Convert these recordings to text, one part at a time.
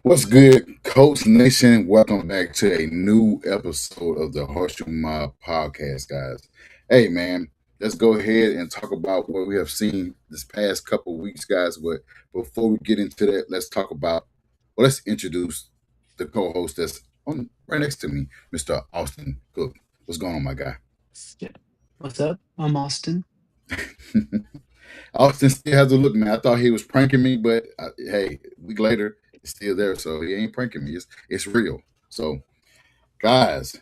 What's good, Colts Nation? Welcome back to a new episode of the Horseshoe Mob Podcast, guys. Hey, man, let's go ahead and talk about what we have seen this past couple weeks, guys. But before we get into that, let's introduce the co-host that's on right next to me, Mr. Austin Cook. What's going on, my guy? Yeah. What's up? I'm Austin. Austin still has a look, man. I thought he was pranking me, but hey, a week later, it's still there, so he ain't pranking me. It's real. So, guys,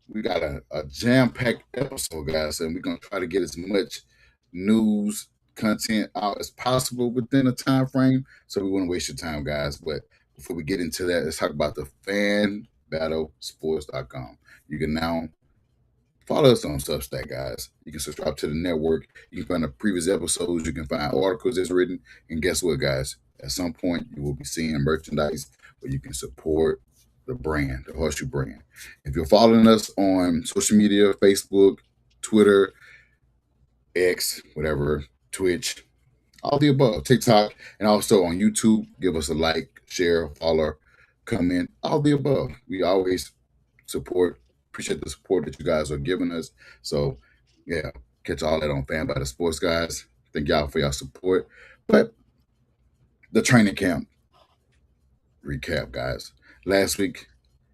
we got a jam-packed episode, guys, and we're gonna try to get as much news content out as possible within a time frame. So we won't waste your time, guys. But before we get into that, let's talk about the fanbattlesports.com. You can now follow us on Substack, guys. You can subscribe to the network. You can find the previous episodes. You can find articles that's written. And guess what, guys? At some point, you will be seeing merchandise where you can support the brand, the Horseshoe brand. If you're following us on social media, Facebook, Twitter, X, whatever, Twitch, all the above, TikTok, and also on YouTube, give us a like, share, follow, comment, all the above. We always appreciate the support that you guys are giving us. So, yeah, catch all that on Fan by the Sports, guys. Thank y'all for your support. But the training camp recap, guys. Last week,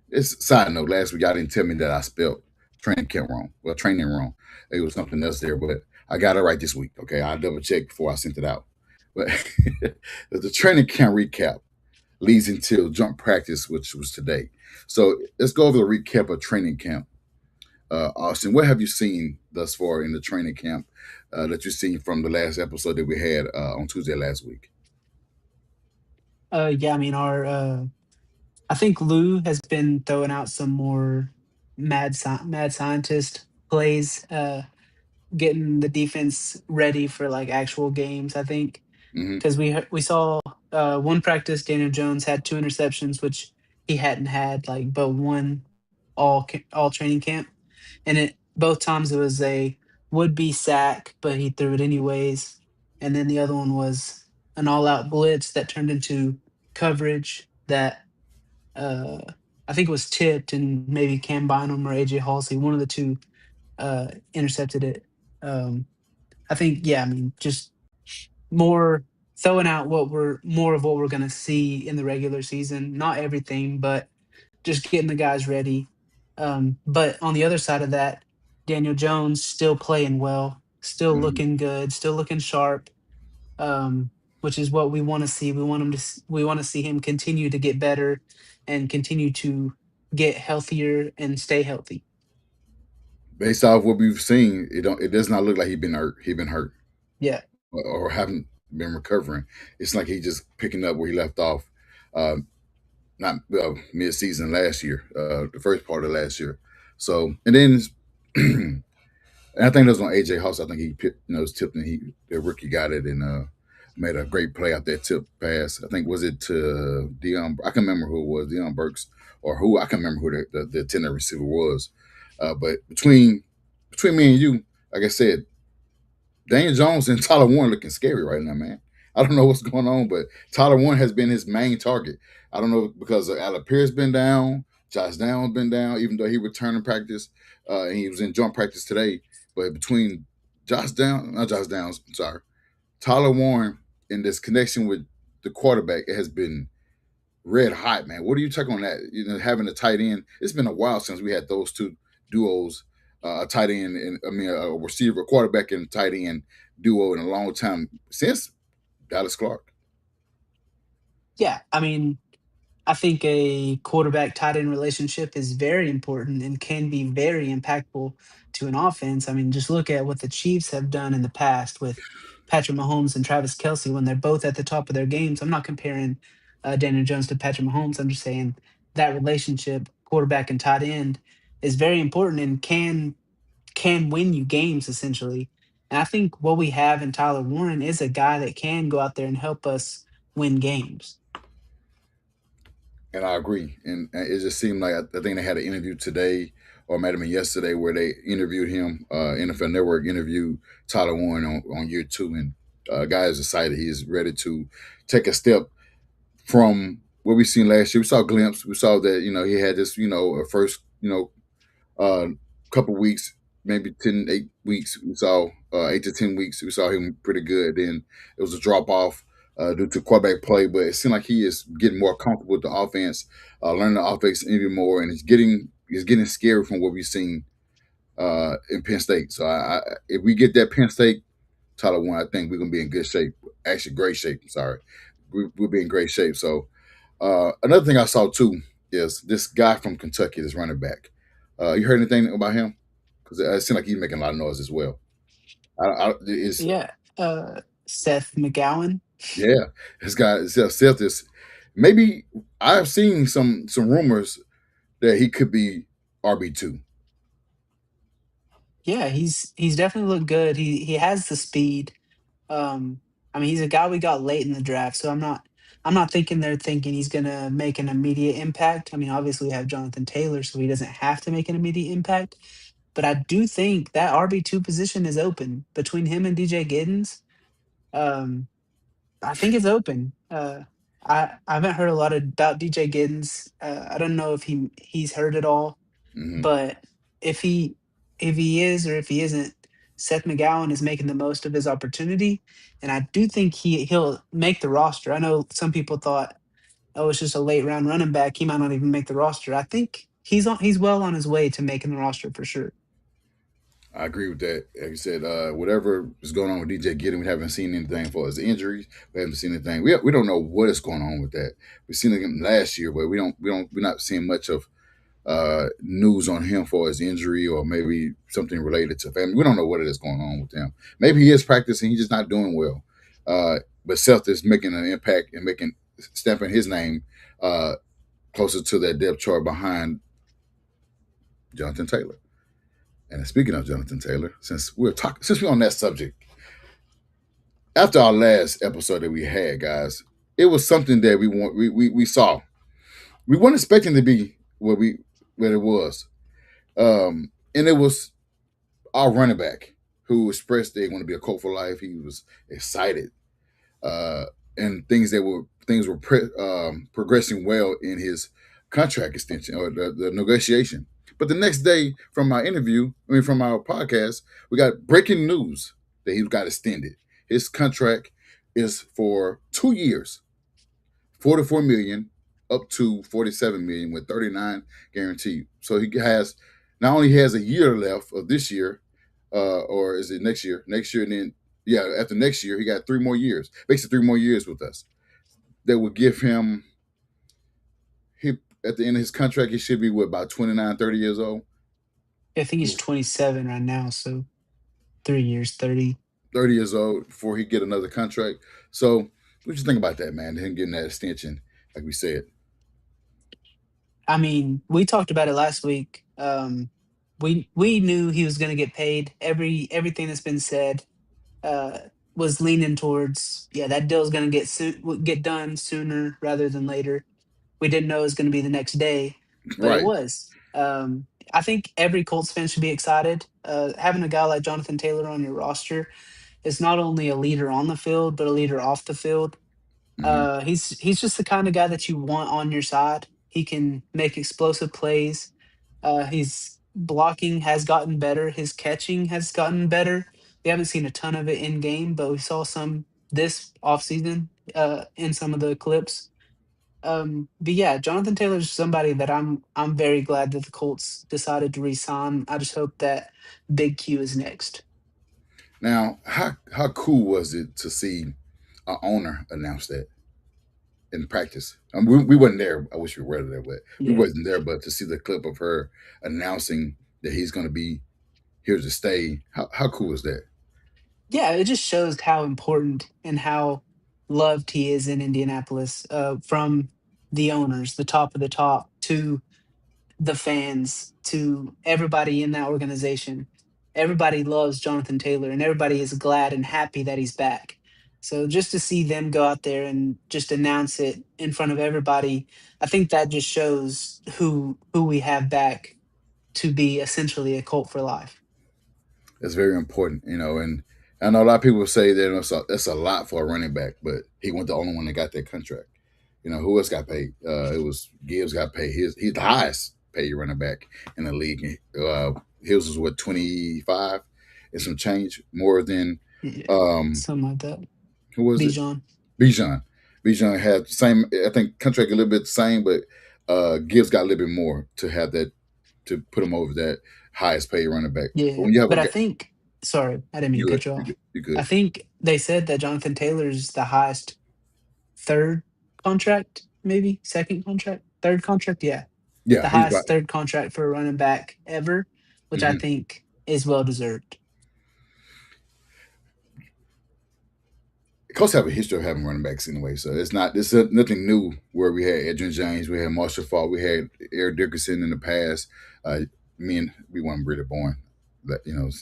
it's side note. Last week, y'all didn't tell me that I spelled training camp wrong. Well, training wrong. It was something else there, but I got it right this week. Okay, I double checked before I sent it out. But the training camp recap leads until jump practice, which was today. So let's go over the recap of training camp. Austin, what have you seen thus far in the training camp that you've seen from the last episode that we had on Tuesday last week? Yeah, I mean, I think Lou has been throwing out some more mad scientist plays, getting the defense ready for like actual games. I think Hmm. because we saw one practice, Daniel Jones had two interceptions, which he hadn't had like but one all training camp, and it both times it was a would be sack, but he threw it anyways. And then the other one was an all out blitz that turned into coverage that uh, I think it was tipped, and maybe Cam Bynum or AJ Halsey, one of the two, intercepted it. Um, I think, yeah, I mean, just more throwing out what we're more of what we're gonna see in the regular season. Not everything, but just getting the guys ready. But on the other side of that, Daniel Jones still playing well, still Hmm. looking good, still looking sharp, um, which is what we want to see. We want him to. We want to see him continue to get better and continue to get healthier and stay healthy. Based off what we've seen, it does not look like he's been hurt. He's been hurt Yeah. or haven't been recovering. It's like he's just picking up where he left off. Uh, Not mid season last year, the first part of last year. So and then and I think that was on AJ House. I think was tipped and the rookie got it and made a great play out that tip pass. I think was it to Dion. I can remember who it was, Dion Burks, or who I can remember who the attendant receiver was. But between me and you, like I said, Daniel Jones and Tyler Warren looking scary right now, man. I don't know what's going on, but Tyler Warren has been his main target. I don't know because Alec Pierce been down, Josh Downs been down, even though he returned to practice and he was in jump practice today. But between not Josh Downs, I'm sorry, Tyler Warren and this connection with the quarterback, it has been red hot, man. What do you check on that? Having a tight end. It's been a while since we had those two duos, a tight end and a receiver, quarterback and tight end duo in a long time since Dallas Clark. Yeah. I mean, I think a quarterback tight end relationship is very important and can be very impactful to an offense. I mean, just look at what the Chiefs have done in the past with Patrick Mahomes and Travis Kelsey when they're both at the top of their games. I'm not comparing Daniel Jones to Patrick Mahomes. I'm just saying that relationship, quarterback and tight end, is very important and can win you games essentially. And I think what we have in Tyler Warren is a guy that can go out there and help us win games. And I agree. And it just seemed like I think they had an interview today or might have been yesterday where they interviewed him. NFL Network interviewed Tyler Warren on year two. And guy is excited. He is ready to take a step from what we seen last year. We saw a glimpse. We saw that he had this a first couple weeks, maybe 8 weeks. We saw 8 to 10 weeks. We saw him pretty good. Then it was a drop off due to quarterback play, but it seemed like he is getting more comfortable with the offense, learning the offense even more, and he's getting scary from what we've seen in Penn State. So if we get that Penn State title one, I think we're gonna be in good shape. Actually, great shape. Sorry, we'll be in great shape. So another thing I saw too is this guy from Kentucky, this running back. You heard anything about him? Because it seemed like he's making a lot of noise as well. Is Yeah, Seth McGowan. yeah, this guy Seth is maybe I've seen some rumors that he could be RB2. Yeah, he's definitely looked good. He has the speed. Um, I mean, he's a guy we got late in the draft, so I'm not thinking they're thinking he's gonna make an immediate impact. I mean, obviously we have Jonathan Taylor, so he doesn't have to make an immediate impact. But I do think that RB2 position is open between him and DJ Giddens. Um, I think it's open. I haven't heard a lot about DJ Giddens. I don't know if he's heard it all, Hmm. but if he if he is or if he isn't, Seth McGowan is making the most of his opportunity, and I do think he'll make the roster. I know some people thought, oh, it's just a late round running back. He might not even make the roster. I think he's well on his way to making the roster for sure. I agree with that. Like you said, whatever is going on with DJ Giddens, we haven't seen anything for his injuries. We haven't seen anything. We don't know what is going on with that. We've seen him last year, but we're not seeing much of news on him for his injury or maybe something related to family. We don't know what it is going on with him. Maybe he is practicing, he's just not doing well. But Seth is making an impact and making stamping his name uh, closer to that depth chart behind Jonathan Taylor. And speaking of Jonathan Taylor, since we're on that subject, after our last episode that we had, guys, it was something that we saw. We weren't expecting to be what it was. And it was our running back who expressed they want to be a Colt for life. He was excited, uh, and things were progressing well in his contract extension or the negotiation. But the next day, from our podcast, we got breaking news that he got extended. His contract is for 2 years, 44 million up to 47 million with 39 guaranteed. So he has not only has a year left of this year, or is it next year? Next year, and then yeah, after next year, he got 3 more years. Basically, 3 more years with us. That would give him he at the end of his contract, he should be what about 29, 30 years old. I think he's 27 right now, so 3 years, 30. 30 years old before he get another contract. So what you think about that, man? Him getting that extension, like we said. I mean, we talked about it last week. We knew he was going to get paid. Everything that's been said uh, was leaning towards, yeah, that deal's going to get done sooner rather than later. We didn't know it was going to be the next day, but it Right. was. I think every Colts fan should be excited. Having a guy like Jonathan Taylor on your roster is not only a leader on the field, but a leader off the field. Hmm. He's just the kind of guy that you want on your side. He can make explosive plays. His blocking has gotten better. His catching has gotten better. We haven't seen a ton of it in game, but we saw some this offseason in some of the clips. But yeah, Jonathan Taylor's somebody that I'm very glad that the Colts decided to re-sign. I just hope that Big Q is next. Now, how cool was it to see our owner announce that in practice? We wasn't there. I wish we were there, but we Yeah. wasn't there. But to see the clip of her announcing that he's going to be here to stay, how cool is that? Yeah, it just shows how important and how loved he is in Indianapolis, from the owners, the top of the top, to the fans, to everybody in that organization. Everybody loves Jonathan Taylor, and everybody is glad and happy that he's back. So just to see them go out there and just announce it in front of everybody, I think that just shows who we have back to be essentially a cult for life. It's very important, And I know a lot of people say that that's a lot for a running back, but he wasn't the only one that got that contract. Who else got paid? It was Gibbs got paid. He's the highest paid running back in the league. His was what 25 and some change more than Yeah, um something like that. who was it? Bijan. Bijan. Bijan had the same. I think contract a little bit the same, but Gibbs got a little bit more to have that to put him over that highest paid running back. But Yeah, when you have a but I guy, think, sorry, I didn't mean you to good, cut you you good, off. you I good. think they said that Jonathan Taylor's the highest third contract, maybe second contract, third contract. Yeah, Yeah, the he's about. highest third contract for a running back ever, which I Mhm. think is well deserved. Colts have a history of having running backs anyway, so it's nothing new. Where we had Edgerrin James, we had Marshall Faulk, we had Eric Dickerson in the past. Me and we weren't really born, that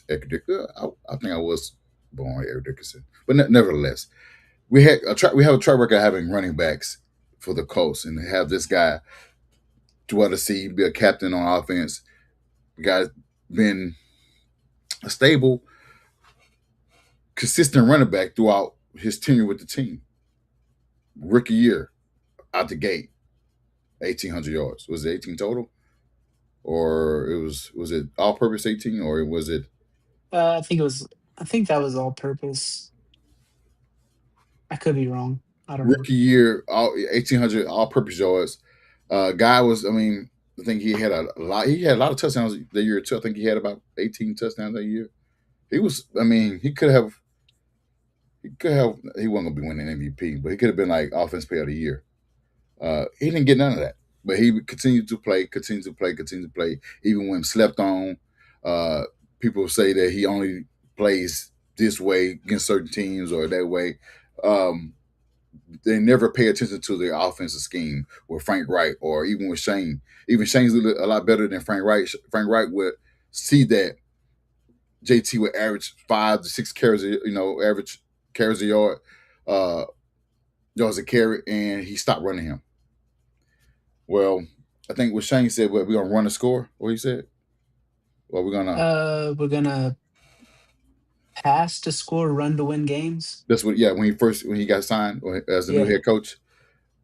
Eric Dickerson. I think I was born Eric Dickerson, but nevertheless, we have a track record of having running backs for the Colts, and to have this guy to see be a captain on offense. The guy's been a stable, consistent running back throughout his tenure with the team. Rookie year out the gate, 1,800 yards. Was it 18 total, or was it all purpose 18, or was it I think it was. I think that was all purpose. I could be wrong. I don't know. rookie year all 1,800 all purpose yards? Guy was, I mean, I think he had a lot. He had a lot of touchdowns the year too. I think he had about 18 touchdowns that year. He was, I mean, he wasn't gonna be winning MVP, but he could have been like offense player of the year. He didn't get none of that, but he continued to play, continued to play, continued to play, even when slept on. Uh, People say that he only plays this way against certain teams or that way. Um, they never pay attention to their offensive scheme with Frank Wright or even with Shane. Even Shane's a lot better than Frank Wright. Frank Wright would see that JT would average 5 to 6 carries, average carries a yard, uh, yards a carry, and he stopped running him. Well, I think what Shane said, we're gonna run the score. What he said? Well, we're gonna. We're gonna pass to score, run to win games. That's what. Yeah, when he got signed as the new Yeah, head coach,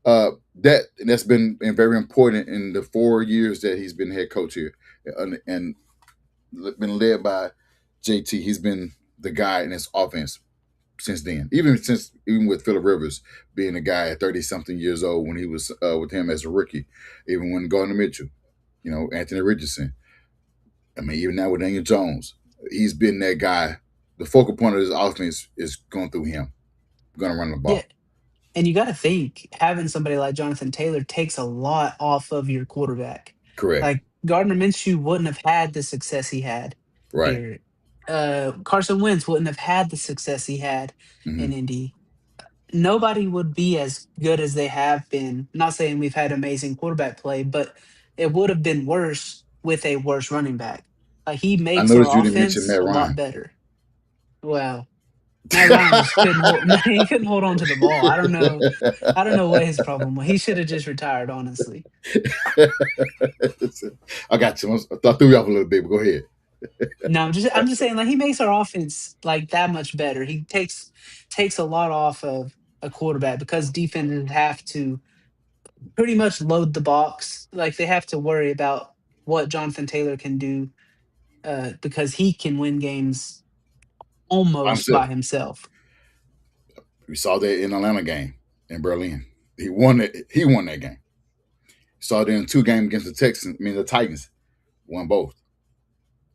that's been very important in the 4 years that he's been head coach here, and been led by JT. He's been the guy in his offense since then. Even with Phillip Rivers being a guy at 30 something years old when he was with him as a rookie, even when Gardner Mitchell, Anthony Richardson. I mean, even now with Daniel Jones, he's been that guy. The focal point of his offense is going through him. Going to run the yeah. ball. And you got to think having somebody like Jonathan Taylor takes a lot off of your quarterback. Correct. Like Gardner Minshew wouldn't have had the success he had Right. here. Carson Wentz wouldn't have had the success he had Mm-hmm. in Indy. Nobody would be as good as they have been. Not saying we've had amazing quarterback play, but it would have been worse with a worse running back. Like he I makes noticed our you didn't mention offense Matt a lot Ryan. better. Well, Matt Ryan just couldn't hold. He couldn't hold on to the ball. I don't know. I don't know what his problem was. He should have just retired. Honestly, I got you. I threw you off a little bit, but go ahead. no. I'm just saying. Like he makes our offense like that much better. He takes a lot off of a quarterback because defenders have to pretty much load the box. Like they have to worry about what Jonathan Taylor can do because he can win games By almost himself. by himself. We saw that in Atlanta game in Berlin. He won it. He won that game. Saw it in 2 games against the Texans. I mean, the Titans won both.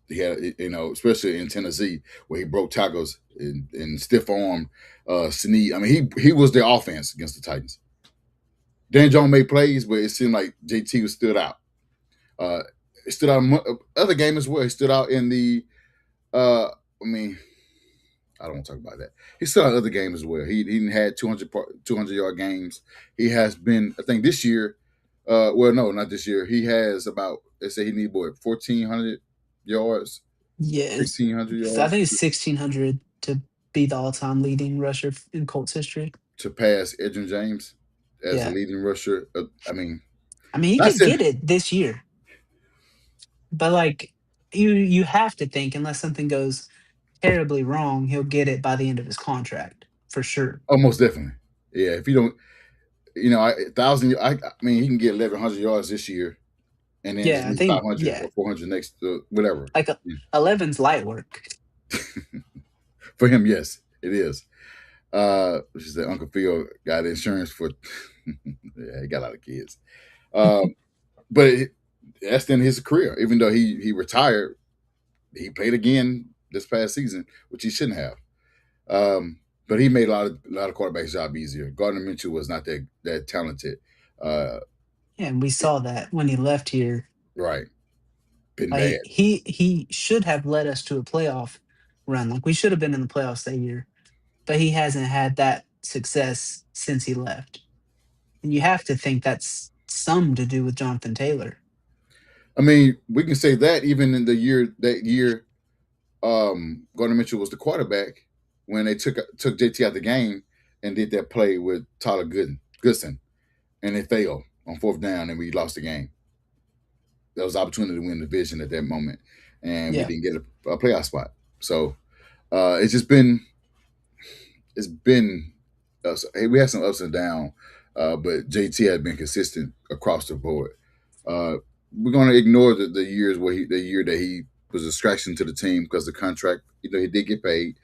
He had, especially in Tennessee, where he broke tackles and stiff armed Snead. I mean, he was the offense against the Titans. Dan Jones made plays, but it seemed like JT was stood out. Uh, it stood out in other game as well. He stood out in the. I mean, I don't want to talk about that. He stood out in other games as well. He had 200 yard games. He has been, I think, this year. Well, no, not this year. He has about. They say he need 1,400 yards, Yeah, 1,600 I yards think it's 1,600 to be the all-time leading rusher in Colts history. to pass Edgerrin James as the Yeah, leading rusher. I mean, I mean he not could saying get it this year, but like you have to think unless something goes terribly wrong, he'll get it by the end of his contract for sure. almost definitely. Yeah, if you don't, thousand. I mean, he can get 1,100 yards this year, and then just Yeah, I need think 500 yeah, or 400 next, whatever. like 11's light work. For him, yes, it is. She said Uncle Phil got insurance for. Yeah, he got a lot of kids. Um, but that's in his career. Even though he retired, he played again this past season, which he shouldn't have. But he made a lot of quarterbacks' job easier. Gardner Minshew was not that talented. Uh, Yeah, and we saw that when he left here. right, been bad. He should have led us to a playoff run. Like we should have been in the playoffs that year, but he hasn't had that success since he left. And you have to think that's some to do with Jonathan Taylor. I mean, we can say that even in that year, Gardner Mitchell was the quarterback when they took JT out the game and did that play with Tyler Goodson, and it failed on fourth down, and we lost the game. There was opportunity to win the division at that moment, and we Yeah. didn't get a playoff spot. So it's just been hey, we had some ups and downs, but JT had been consistent across the board. Uh, we're going to ignore the years where the year that he was a distraction to the team because the contract, he did get paid,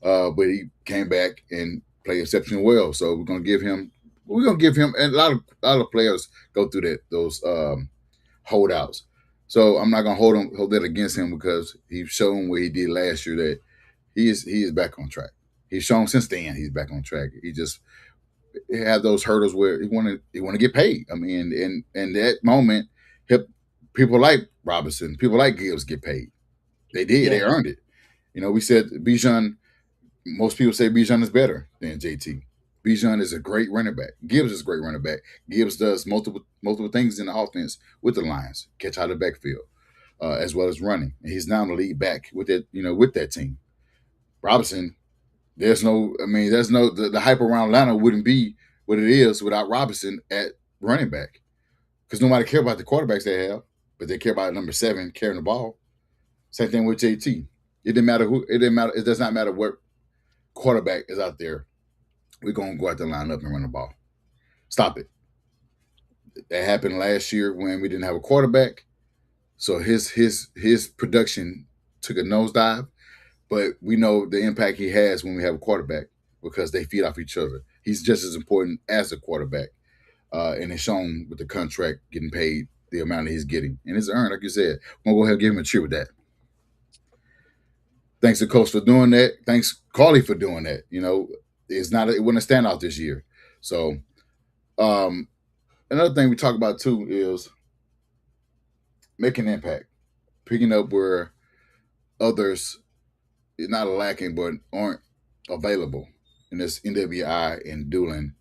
but he came back and played exceptionally well. So we're gonna give him, and a lot of players go through those holdouts. So I'm not gonna hold that against him because he's shown what he did last year that he is back on track. He's shown since then he's back on track. He just have those hurdles where he want to get paid. I mean, in that moment, people like Robinson, people like Gibbs get paid. They did. They Yeah. earned it. We said Bijan. Most people say Bijan is better than JT. Bijan is a great running back. Gibbs is a great running back. Gibbs does multiple things in the offense with the Lions, catch out of the backfield, as well as running. And he's now the lead back with that team. Robinson, the hype around Atlanta wouldn't be what it is without Robinson at running back because nobody care about the quarterbacks they have, but they care about number 7 carrying the ball. Same thing with JT. It didn't matter who. It didn't matter. It does not matter what quarterback is out there. We're gonna go out there, line up, and run the ball. Stop it. That happened last year when we didn't have a quarterback. So his production took a nosedive. But we know the impact he has when we have a quarterback because they feed off each other. He's just as important as the quarterback, and it's shown with the contract getting paid the amount that he's getting, and it's earned, like you said. I'm gonna go ahead and give him a cheer with that. Thanks to coach for doing that. Thanks Carly for doing that. It wasn't a standout this year. So um, another thing we talk about too is making impact, picking up where others not lacking but aren't available. And this NWI and Doolin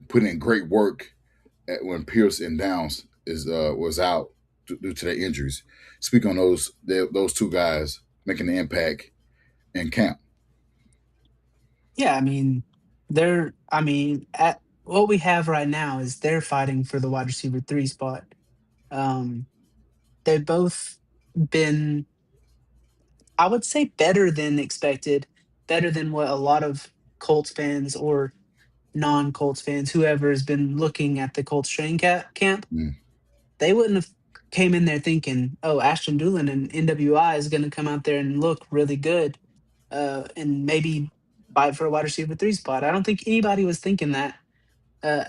put in great work when Pierce and Downs was out due to their injuries. Speak on those two guys making the impact in camp. Yeah, I mean, at what we have right now is they're fighting for the wide receiver 3 spot. Um, they've both been, I would say, better than expected, better than what a lot of Colts fans or non-Colts fans, whoever has been looking at the Colts training camp, Mm, they wouldn't have came in there thinking, "Oh, Ashton Doolin and NWI is going to come out there and look really good, and maybe fight for a wide receiver 3 spot." I don't think anybody was thinking that,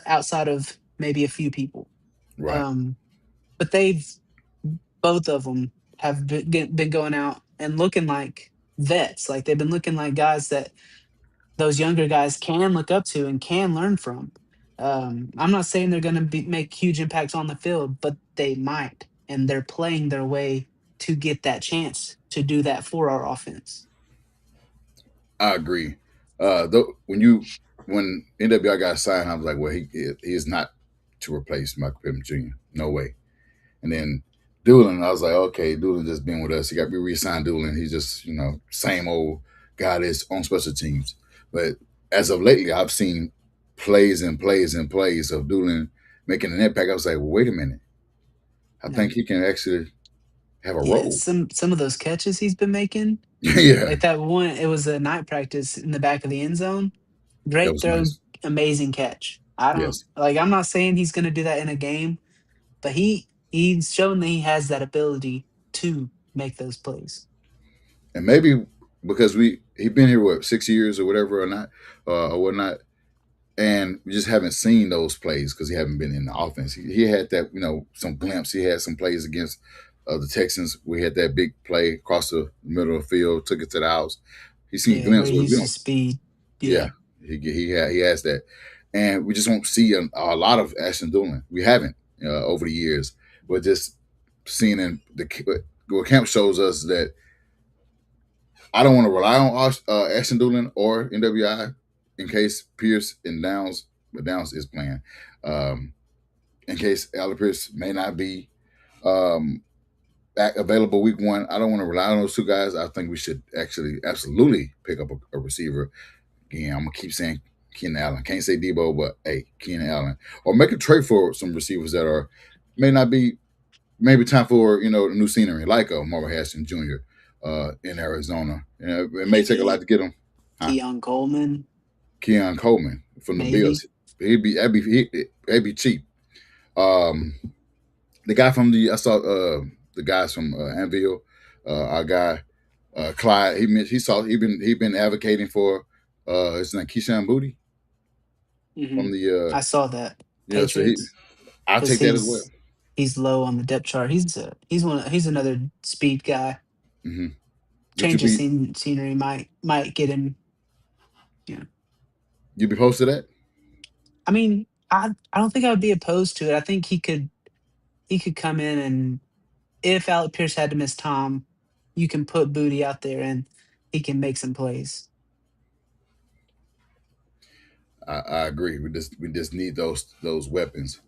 outside of maybe a few people. right. Um, but both of them have been going out and looking like vets. Like they've been looking like guys that those younger guys can look up to and can learn from. I'm not saying they're going to make huge impacts on the field, but they might, and they're playing their way to get that chance to do that for our offense. I agree. When NWI got signed, I was like, well, he is not to replace Michael Pittman Jr. No way. And then Doolin, I was like, okay, Doolin just been with us. We re-signed Doolin. He's just same old guy that's on special teams. But as of lately, I've seen plays and plays and plays of Doolin making an impact. I was like, well, wait a minute. I Now, think he can actually have a yeah, role. some of those catches he's been making, Yeah, like that one, it was a night practice in the back of the end zone. That Great was throw, nice. amazing catch. I don't Yes, like. I'm not saying he's going to do that in a game, but he's shown that he has that ability to make those plays. and maybe because he been here what 6 years or whatever or not or whatnot, and we just haven't seen those plays because he haven't been in the offense. He had that some glimpse. He had some plays against the Texans. We had that big play across the middle of the field, took it to the house. He's seen Yeah, where glimpse, he but we uses don't. speed. Yeah, Yeah, he has that, and we just won't see a lot of Ashton Doolin. We haven't over the years. We're just seeing in what camp shows us that I don't want to rely on Ashton Doolin or NWI in case Pierce and Downs, but Downs is playing. Um, in case Allen Pierce may not be um, available week one, I don't want to rely on those two guys. I think we should actually absolutely pick up a receiver. Again, I'm gonna keep saying Keenan Allen. Can't say Debo, but hey, Keenan Allen, or make a trade for some receivers that are may not be maybe time for new scenery like Marvin Harrison Jr. In Arizona. It may take a lot maybe to get him. Huh? Keon Coleman. Keon Coleman from the Maybe. Bills. That'd be cheap. Um, the guy from I saw the guys from Anvil, our guy Clyde. He been advocating for his name Keyshawn Booty Hmm. from the I saw that so he Patriots I'll because take that as well. he's low on the depth chart. He's another speed guy. Mm-hmm. Would you Change of be scenery might get him. You know, you be opposed to that? I mean, I don't think I would be opposed to it. I think he could come in, and if Alec Pierce had to miss Tom, you can put Booty out there and he can make some plays. I agree. We just need those weapons.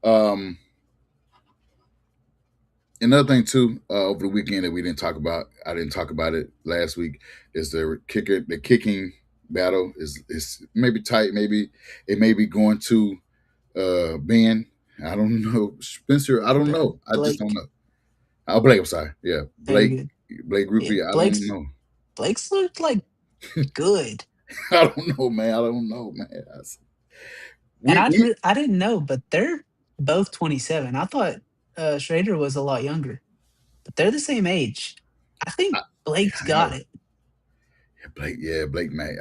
Um, Another thing too, over the weekend that we didn't talk about, I didn't talk about it last week, is the kicker. The kicking battle is maybe tight. Maybe it may be going to Ben. I don't know, Spencer. I don't know. I just don't Blake, know. Oh, Blake. I'm sorry. Yeah, very Blake. good. Blake Yeah, Rupi. I don't know. Blake's looked like good. I don't know, man. I don't know, man. And We I didn't know, but they're both 27. I thought Schrader was a lot younger, but they're the same age. I think I, Blake's I know. got it. Blake, man.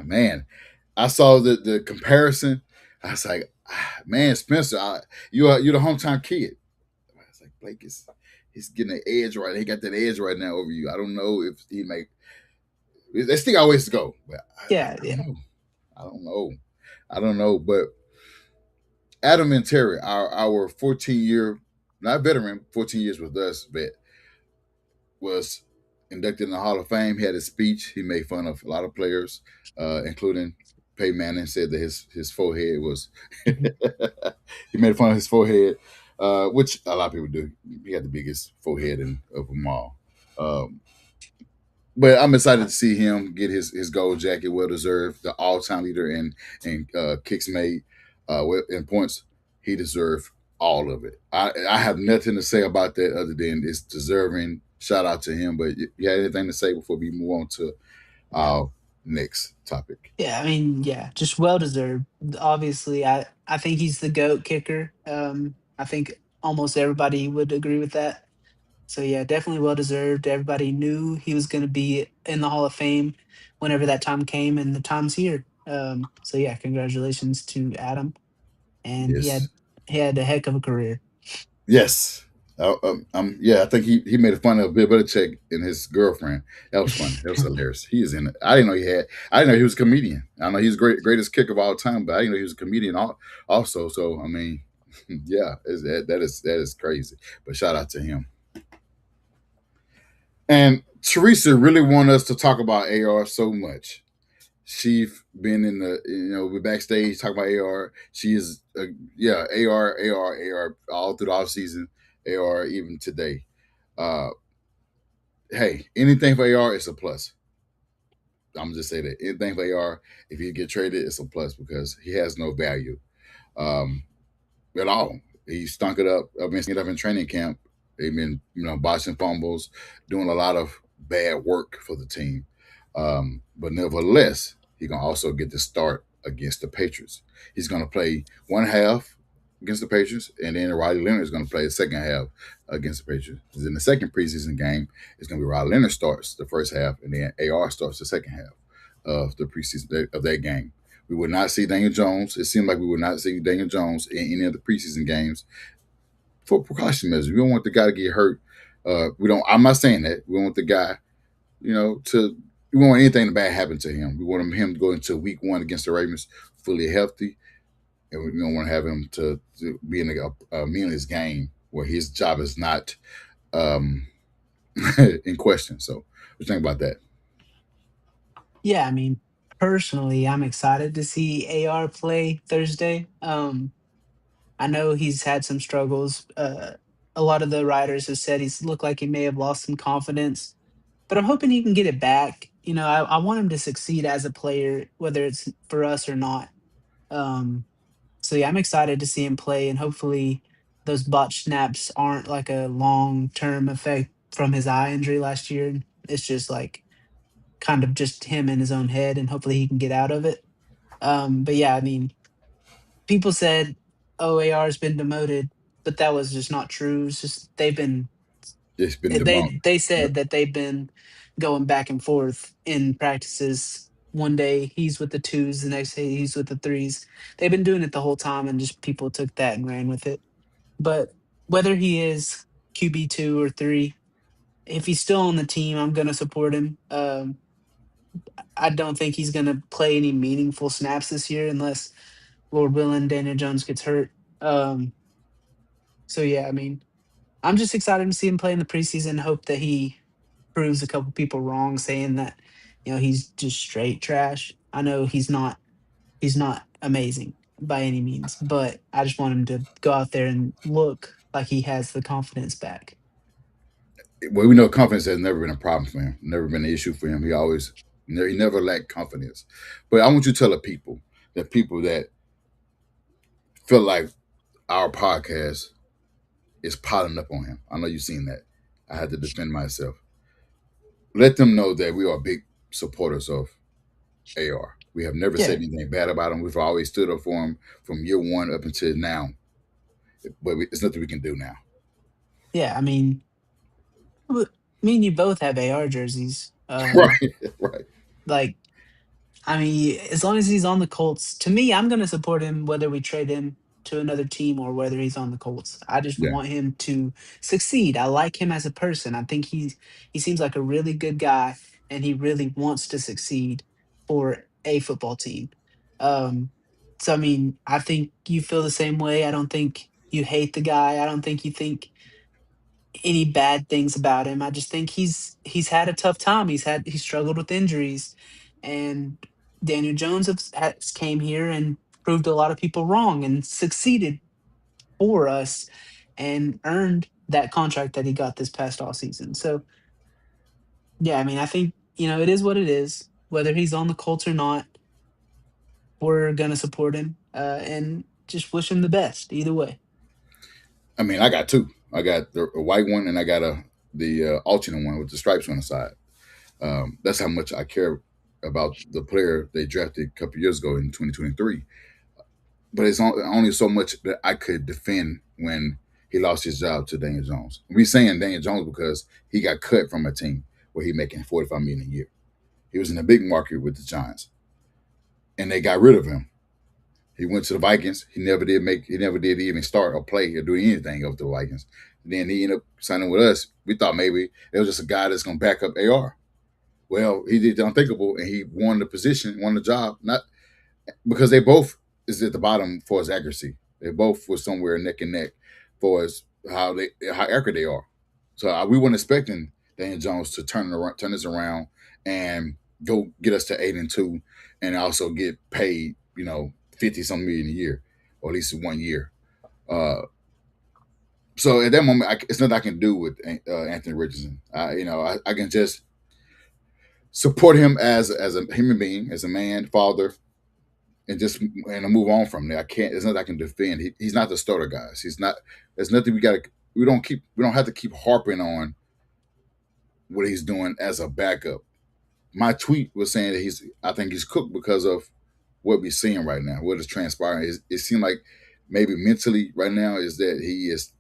Man. I saw the comparison. I was like, man, Spencer, you're the hometown kid. I was like, Blake is he's getting the edge right. He got that edge right now over you. I don't know if he make. They still always to go, but Yeah, I don't yeah. know. I don't know. I don't know. But Adam and Terry, our 14-year, not veteran, 14 years with us, vet, was inducted in the Hall of Fame. He had a speech. He made fun of a lot of players, including Peyton Manning. Said that his forehead was. Mhm. He made fun of his forehead, which a lot of people do. He had the biggest forehead of them all. Um, but I'm excited to see him get his gold jacket, well deserved. The all time leader in kicks made, in points. He deserved all of it. I have nothing to say about that other than it's deserving. Shout out to him. But you had anything to say before we move on to our next topic? Yeah, I mean, yeah, just well deserved. Obviously, I think he's the GOAT kicker. I think almost everybody would agree with that. So yeah, definitely well deserved. Everybody knew he was going to be in the Hall of Fame whenever that time came, and the time's here. So yeah, congratulations to Adam, and Yes. he had a heck of a career. Yes. Yeah, I think he made fun of Bill Belichick and his girlfriend. That was funny. That was hilarious. He is in it. I didn't know he had. I didn't know he was a comedian. I know he's greatest kicker of all time, but I didn't know he was a comedian also. So I mean, yeah, that is crazy. But shout out to him. And Teresa really wanted us to talk about AR so much. She's been in the we backstage talking about AR. She is yeah, AR all through the off season. AR even today. Uh, hey, anything for AR is a plus. I'm just say that anything for AR, if he get traded, it's a plus because he has no value um, at all. He stunk it up. I've been stinking it up in training camp. They've been botching fumbles, doing a lot of bad work for the team. But nevertheless, he can also get the start against the Patriots. He's going to play one half against the Patriots, and then Riley Leonard is going to play the second half against the Patriots. In the second preseason game, it's going to be Riley Leonard starts the first half, and then AR starts the second half of the preseason of that game. We would not see Daniel Jones. It seemed like we would not see Daniel Jones in any of the preseason games for precaution measures. We don't want the guy to get hurt. We don't. I'm not saying that. We don't want the guy, to. We don't want anything bad happen to him. We want him to go into week one against the Ravens fully healthy, and we don't want to have him to be in a meaningless game where his job is not um, in question. So, what do you think about that? Yeah, I mean, personally, I'm excited to see AR play Thursday. I know he's had some struggles. A lot of the writers have said he's looked like he may have lost some confidence, but I'm hoping he can get it back. I want him to succeed as a player, whether it's for us or not. Um, so yeah, I'm excited to see him play, and hopefully those botch snaps aren't like a long term effect from his eye injury last year. It's just like kind of just him in his own head, and hopefully he can get out of it. But yeah, I mean, people said OAR's been demoted, but that was just not true. It's just they've been It's been debunked. they Yep. said that they've been going back and forth in practices. One day he's with the twos, the next day he's with the threes. They've been doing it the whole time, and just people took that and ran with it. But whether he is QB2 or three, if he's still on the team, I'm gonna support him. I don't think he's gonna play any meaningful snaps this year unless Lord willing Daniel Jones gets hurt. Um, so yeah, I mean, I'm just excited to see him play in the preseason. Hope that he proves a couple people wrong, saying that he's just straight trash. I know he's not amazing by any means, but I just want him to go out there and look like he has the confidence back. Well, we know confidence has never been a problem for him, never been an issue for him. He never lacked confidence. But I want you to tell the people that feel like our podcast is piling up on him. I know you've seen that. I had to defend myself. Let them know that we are big supporters of AR. We have never said Yeah, anything bad about him. We've always stood up for him from year one up until now. But it's nothing we can do now. yeah. I mean, me and you both have AR jerseys. Right, right. Like I mean, as long as he's on the Colts, to me, I'm going to support him whether we trade him to another team or whether he's on the Colts. I just Yeah. want him to succeed. I like him as a person. I think he seems like a really good guy, and he really wants to succeed for a football team. Um, so I mean, I think you feel the same way. I don't think you hate the guy. I don't think you think any bad things about him. I just think he's had a tough time. He's struggled with injuries, and Daniel Jones has came here and proved a lot of people wrong and succeeded for us and earned that contract that he got this past off season. So yeah, I mean, I think it is what it is. Whether he's on the Colts or not, we're gonna support him and just wish him the best either way. I mean, I got two. I got the a white one and I got the alternate one with the stripes on the side. That's how much I care about the player they drafted a couple years ago in 2023. But it's only so much that I could defend when he lost his job to Daniel Jones. We saying Daniel Jones because he got cut from a team where he making 45 million a year. He was in a big market with the Giants, and they got rid of him. He went to the Vikings. He never did even start or play or do anything of the Vikings. And then he ended up signing with us. We thought maybe it was just a guy that's gonna back up AR. Well, he did the unthinkable and he won the position, won the job. Not because they both is at the bottom for his accuracy. They both were somewhere neck and neck for as how accurate they are. So we weren't expecting Daniel Jones to turn this around, and go get us to 8-2, and also get paid 50 some million a year, or at least 1 year. Uh, so at that moment, it's nothing I can do with Anthony Richardson. I can just support him as a human being, as a man, father, and move on from there. I can't. There's nothing I can defend. He's not the starter, guys. He's not. There's nothing we got to. We don't have to keep harping on what he's doing as a backup. My tweet was saying that I think he's cooked because of what we're seeing right now, what is transpiring. It seems like maybe mentally right now is that he is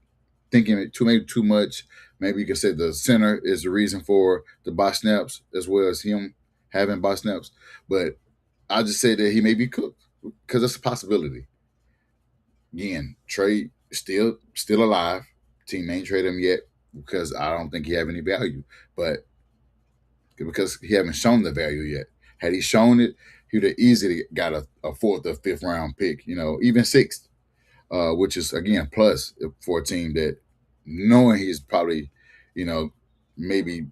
thinking maybe too much. Maybe you could say the center is the reason for the bot snaps as well as him having bot snaps. But I just say that he may be cooked because that's a possibility. Again, trade still alive. Team ain't traded him yet because I don't think he have any value. But because he haven't shown the value yet. Had he shown it, he would have easily got a fourth or fifth round pick, even sixth, which is again plus for a team that knowing he's probably, you know, maybe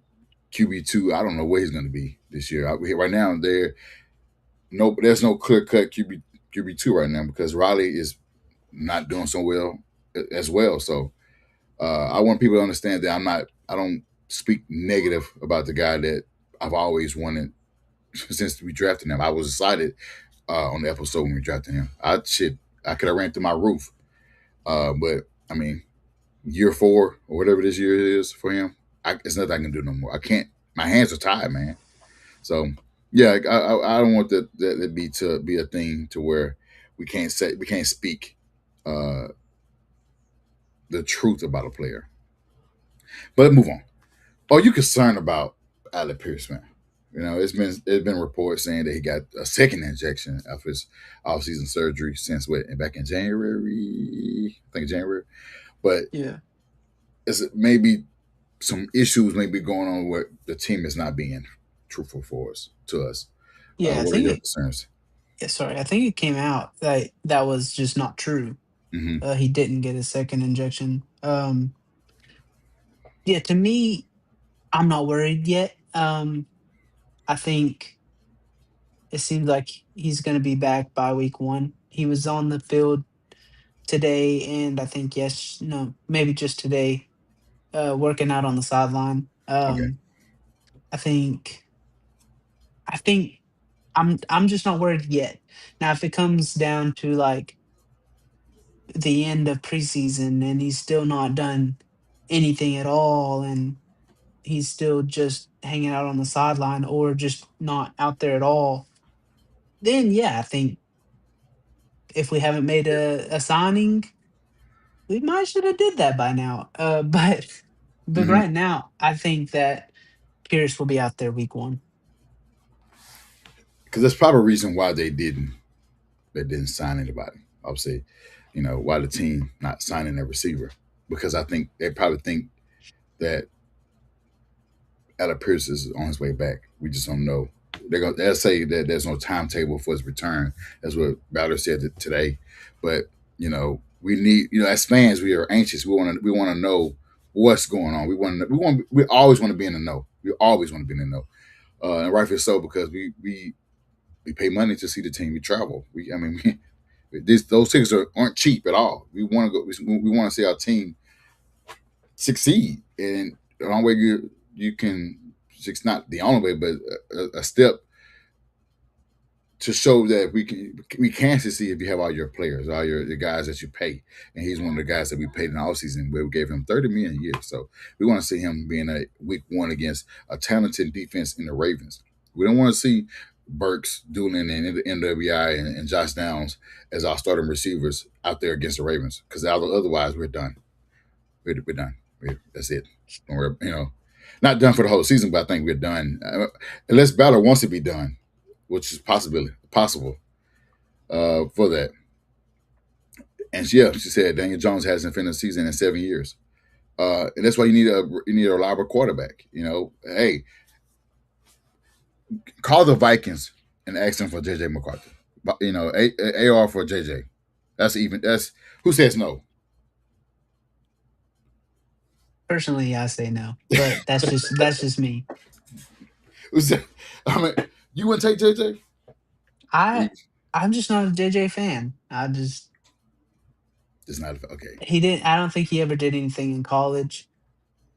QB2. I don't know where he's going to be this year. Right now, there's no clear cut QB2 right now because Riley is not doing so well as well. So I want people to understand that I don't speak negative about the guy that I've always wanted since we drafted him. I was excited on the episode when we drafted him. I could have ran through my roof. But I mean, year 4 or whatever this year is for him, it's nothing I can do no more. I can't. My hands are tied, man. So yeah, I don't want that to be a thing to where we can't speak uh, the truth about a player. But let's move on. Are you concerned about Alec Pierce, man? It's been reports saying that he got a second injection of his off-season surgery since back in January, I think January. But Yeah. is it maybe some issues may be going on where the team is not being truthful to us? Yeah, I What are think your it concerns? yeah, sorry, I think it came out that that was just not true. Mm-hmm. He didn't get a second injection. Yeah, to me, I'm not worried yet. I think it seems like he's gonna be back by week 1. He was on the field today, and I think no, maybe just today, working out on the sideline. Okay. I think I think I'm just not worried yet. Now, if it comes down to, like, the end of preseason and he's still not done anything at all, and he's still just hanging out on the sideline or just not out there at all, then, yeah, I think if we haven't made a signing, we might should have did that by now. But Mm-hmm. right now, I think that Pierce will be out there week 1. Because there's probably a reason why they didn't sign anybody. Obviously, why the team not signing a receiver because I think they probably think that Alec Pierce is on his way back. We just don't know. They'll say that there's no timetable for his return. That's what Ballard said today. But we need as fans we are anxious. We want to know what's going on. We always want to be in the know. We always want to be in the know, and rightfully so because we pay money to see the team. We travel. Those tickets aren't cheap at all. We want to go. We want to see our team succeed, and the only way you can. It's not the only way, but a step to show that we can succeed if you have all your players, all the guys that you pay, and he's one of the guys that we paid in the offseason where we gave him $30 million a year. So we want to see him being a week 1 against a talented defense in the Ravens. We don't want to see Burks, Doolin, and the NWI and Josh Downs as our starting receivers out there against the Ravens because otherwise we're done. We're done. That's it. Don't worry, not done for the whole season, but I think we're done. Unless Ballard wants to be done, which is possible for that. And yeah, she said Daniel Jones hasn't finished the season in 7 years, and that's why you need a reliable quarterback. Hey, call the Vikings and ask them for JJ McCarthy. But AR for JJ. That's who says no. Personally, I say no, but that's just me. Who's that? I mean, you wouldn't take JJ? I I'm just not a JJ fan. It's not okay. I don't think he ever did anything in college,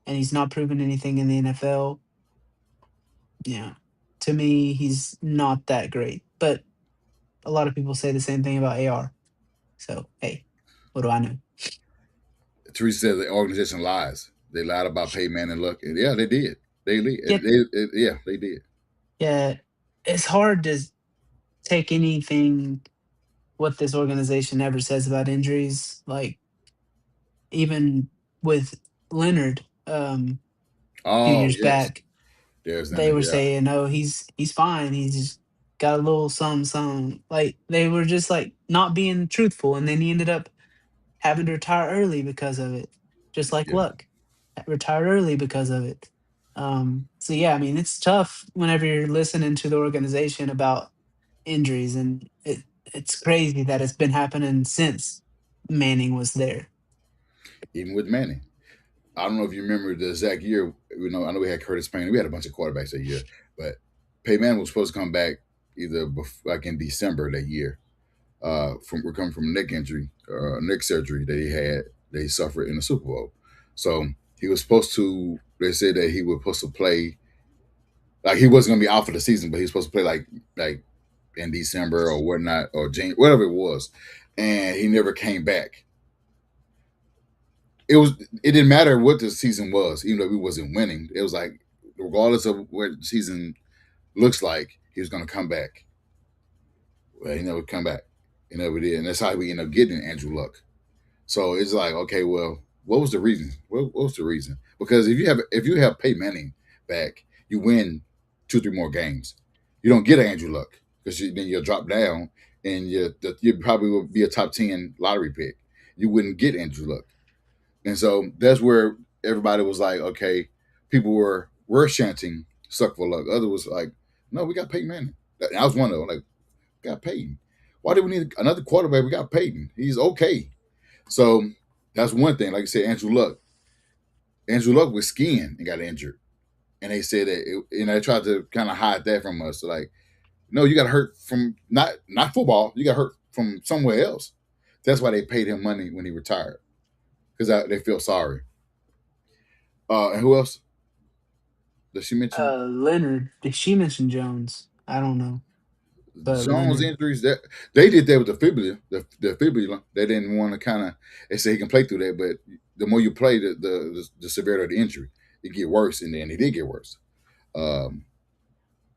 and he's not proven anything in the NFL. Yeah. To me, he's not that great. But a lot of people say the same thing about AR. So, hey, what do I know? Teresa said the organization lies. They lied about Payman and Luck. And yeah, they did. They, Yeah, yeah, they did. yeah. It's hard to take anything what this organization ever says about injuries, like even with Leonard, a few Oh years yes, back, there's they that. were Yeah, saying, "Oh, he's fine. He's just got a little some." Like they were just like not being truthful, and then he ended up having to retire early because of it, just like yeah. Luck retired early because of it. So yeah, I mean, it's tough whenever you're listening to the organization about injuries, and it's crazy that it's been happening since Manning was there. Even with Manning, I don't know if you remember the exact year. I know we had Curtis Payne. We had a bunch of quarterbacks that year, but Peyton Manning was supposed to come back either like in December that year. From recovering from neck injury, neck surgery that he suffered in the Super Bowl. So he was supposed to. They said that he was supposed to play. Like he wasn't gonna be out for the season, but he was supposed to play like in December or whatnot or January, whatever it was, and he never came back. It didn't matter what the season was, even though we wasn't winning. It was like regardless of what the season looks like, he was gonna come back. Well, he never come back. He never did, and that's how we ended up getting Andrew Luck. So it's like, okay, well, what was the reason? What was the reason? Because if you have Peyton Manning back, you win 2 3 more games. You don't get Andrew Luck because then you'll drop down and you probably will be a top 10 lottery pick. You wouldn't get Andrew Luck, and so that's where everybody was like, okay, people were chanting "suck for luck." Others was like, no, we got Peyton Manning. And I was one of them. Like, we got Peyton. Why do we need another quarterback? We got Peyton. He's okay. So that's one thing. Like I said, Andrew Luck was skiing and got injured, and they said that they tried to kind of hide that from us. So like, no, you got hurt from not football. You got hurt from somewhere else. That's why they paid him money when he retired because they feel sorry. And who else did she mention? Leonard, did she mention Jones? I don't know, but Jones Leonard. injuries that they did that with the fibula, the fibula. They didn't want to kind of. They say he can play through that, but the more you play, the severity of the injury, it get worse, and then it did get worse. Um,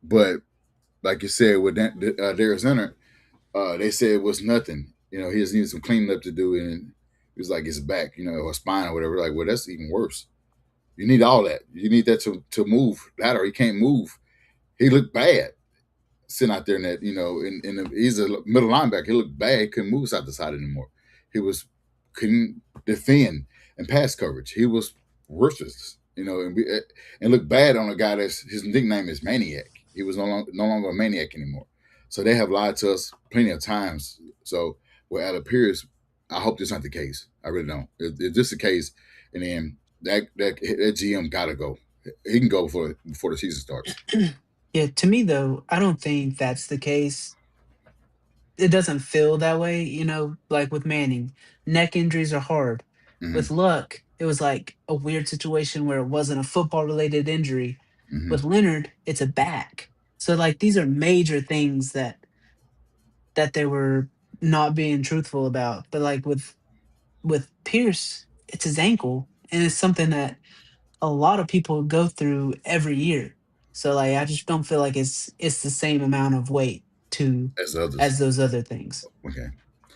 but like you said with Darius Leonard, they said it was nothing. He just needed some cleaning up to do, and it was like his back, or spine or whatever. Like, well, that's even worse. You need all that. You need that to move lateral. He can't move. He looked bad sitting out there in that, he's a middle linebacker. He looked bad. He couldn't move side to side anymore. He couldn't defend and pass coverage. He was worthless, and looked bad on a guy that's his nickname is Maniac. He was no longer a maniac anymore. So they have lied to us plenty of times. So where it appears, I hope this not the case. I really don't. If this is the case, and then that GM gotta go. He can go before the season starts. Yeah, to me though, I don't think that's the case. It doesn't feel that way, like with Manning. Neck injuries are hard. Hmm. With Luck, it was like a weird situation where it wasn't a football related injury. Hmm. With Leonard, it's a back. So like these are major things that they were not being truthful about. But like with Pierce, it's his ankle, and it's something that a lot of people go through every year. So like I just don't feel like it's the same amount of weight to As others. as those other things. Okay.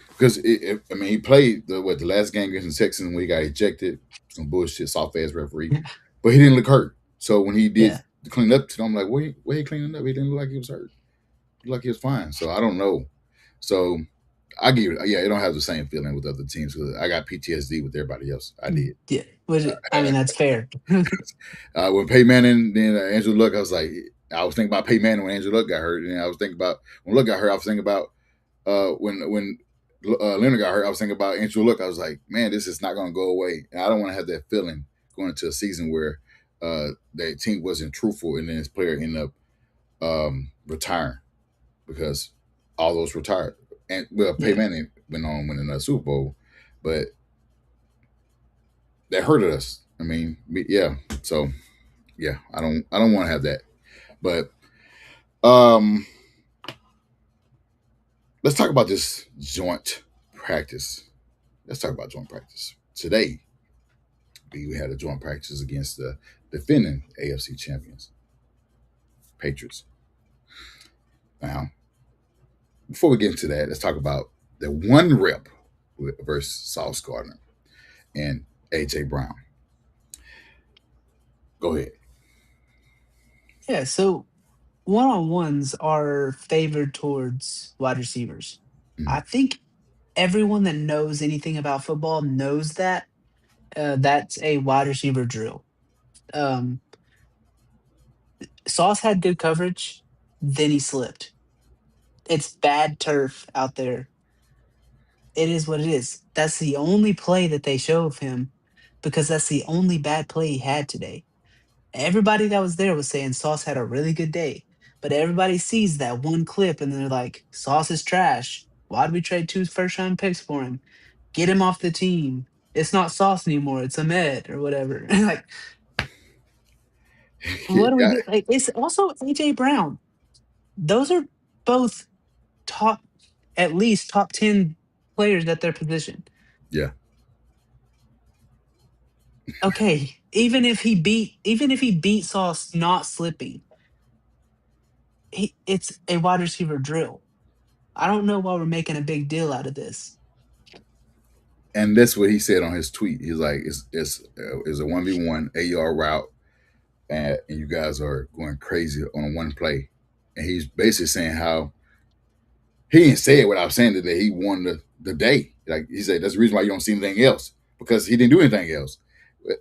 Because he played the last game against the Texans when he got ejected, some bullshit, soft ass referee, but he didn't look hurt. So when he did Yeah. clean up to them, I'm like, where he cleaning up? He didn't look like he was hurt. He looked like he was fine. So I don't know. So I give it, yeah, it don't have the same feeling with other teams because I got PTSD with everybody else. I did. Yeah. I mean, that's fair. When Peyton Manning, then Andrew Luck, I was thinking about Peyton Manning when Andrew Luck got hurt, and I was thinking about when Luck got hurt. I was thinking about when Leonard got hurt. I was thinking about Andrew Luck. I was like, man, this is not going to go away, and I don't want to have that feeling going into a season where that team wasn't truthful, and then his player ended up retiring because all those retired. And well, Peyton Yeah. Manning went on winning a Super Bowl, but that hurted us. I mean, yeah. So yeah, I don't want to have that. But um, let's talk about this joint practice. Let's talk about joint practice today. We had a joint practice against the defending AFC champions, Patriots. Now, before we get into that, let's talk about the one rep versus Sauce Gardner and AJ Brown. Go ahead. Yeah, so one on ones are favored towards wide receivers. Mm. I think everyone that knows anything about football knows that that's a wide receiver drill. Um, Sauce had good coverage, then he slipped. It's bad turf out there. It is what it is. That's the only play that they show of him because that's the only bad play he had today. Everybody that was there was saying Sauce had a really good day, but everybody sees that one clip and they're like, Sauce is trash. Why'd we trade two first round picks for him? Get him off the team. It's not Sauce anymore. It's Ahmed or whatever. Like, what do we Yeah, do? Like, it's also AJ Brown. Those are both top, at least top 10 players at their position. yeah. Okay, even if he beat Sauce not slipping, it's a wide receiver drill. I don't know why we're making a big deal out of this. And that's what he said on his tweet. He's like, it's a 1v1 AR route, and you guys are going crazy on one play. And he's basically saying how he didn't say it without saying that he won the day. Like he said, that's the reason why you don't see anything else because he didn't do anything else,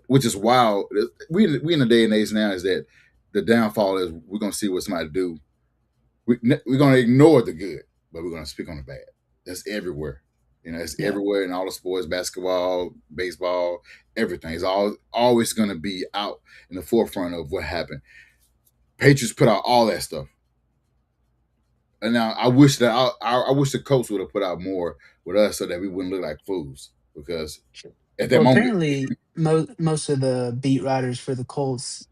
which is wild. We in the day and age now is that the downfall is we're gonna see what somebody do. We're gonna ignore the good, but we're gonna speak on the bad. That's everywhere. You know, it's Yeah. everywhere in all the sports, basketball, baseball, everything. It's always gonna be out in the forefront of what happened. Patriots put out all that stuff. And now I wish that I wish the coach would have put out more with us so that we wouldn't look like fools. Because at that Well, moment, apparently, most of the beat writers for the Colts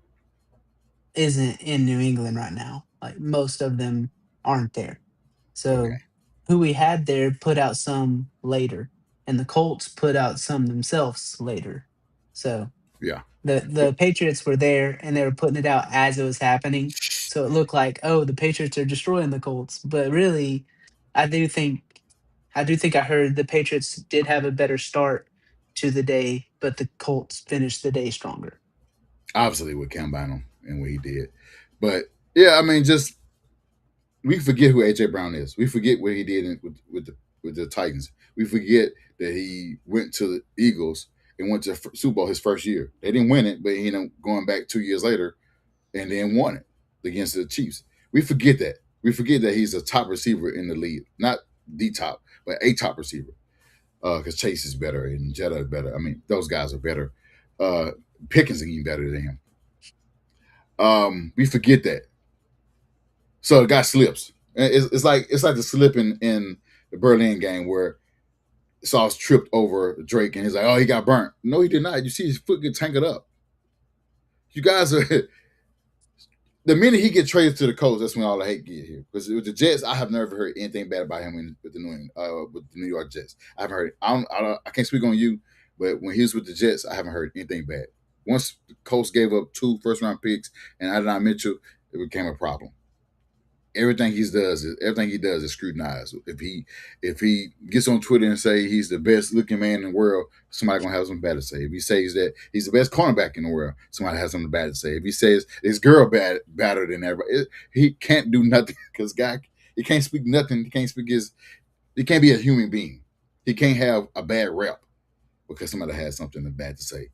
isn't in New England right now. Like most of them aren't there. okay, So who we had there put out some later, and the Colts put out some themselves later. So yeah, the Patriots were there and they were putting it out as it was happening. So it looked like, oh, the Patriots are destroying the Colts. But really, I do think I do think I heard the Patriots did have a better start to the day, but the Colts finished the day stronger. obviously with Cam Bynum and what he did, but yeah, I mean, just we forget who AJ Brown is. We forget what he did with the Titans. We forget that he went to the Eagles and went to Super Bowl his first year. They didn't win it, but he ended up going back 2 years later and then won it against the Chiefs. We forget that. We forget that he's a top receiver in the league, not the top, but a top receiver. Because Chase is better and Jetta is better. I mean, those guys are better. Uh, Pickens is even better than him. We forget that. So the guy slips. It's like the slipping in the Berlin game where Sauce tripped over Drake and he's like, oh, he got burnt. No, he did not. You see his foot get tangled up. You guys are the minute he get traded to the Colts, that's when all the hate get here. Because with the Jets, I have never heard anything bad about him with the New York Jets. I haven't heard. I can't speak on you, but when he was with the Jets, I haven't heard anything bad. Once the Colts gave up 2 first-round picks and Adonai Mitchell, it became a problem. Everything he does is scrutinized. If he gets on Twitter and say he's the best looking man in the world, somebody gonna have something bad to say. If he says that he's the best cornerback in the world, somebody has something bad to say. If he says this girl better than everybody, he can't do nothing because guy he can't speak nothing. He can't be a human being. He can't have a bad rep because somebody has something bad to say.